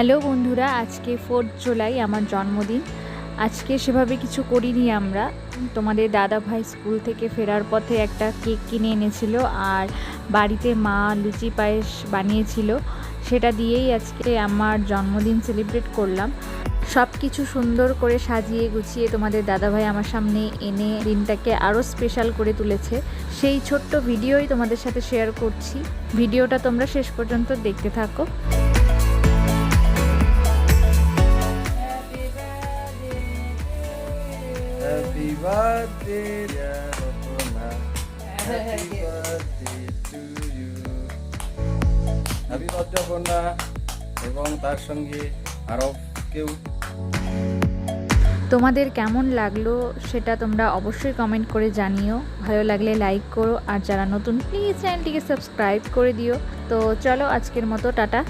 Hello বন্ধুরা, আজকে 4 জুলাই আমার জন্মদিন। আজকে সেভাবে কিছু করিনি আমরা। তোমাদের দাদা ভাই স্কুল থেকে ফেরার পথে একটা কেক কিনে এনেছিল, আর বাড়িতে মা লুচি পায়েস বানিয়েছিল। সেটা দিয়েই আজকে আমার জন্মদিন সেলিব্রেট করলাম। সব কিছু সুন্দর করে সাজিয়ে গুছিয়ে তোমাদের দাদাভাই আমার সামনে এনে দিনটাকে আরও স্পেশাল করে তুলেছে। সেই ছোট্ট ভিডিওই তোমাদের সাথে শেয়ার করছি। ভিডিওটা তোমরা শেষ পর্যন্ত দেখতে থাকো। Happy birthday, dear Rotona. Happy birthday to you. Happy birthday, Rotona. এবং তার সঙ্গে আরও কেউ। তোমাদের কেমন লাগলো সেটা তোমরা অবশ্যই কমেন্ট করে জানিও। ভালো লাগলে লাইক করো, আর যারা নতুন প্লিজ চ্যানেলটিকে সাবস্ক্রাইব করে দিও। তো চলো, আজকের মতো টাটা।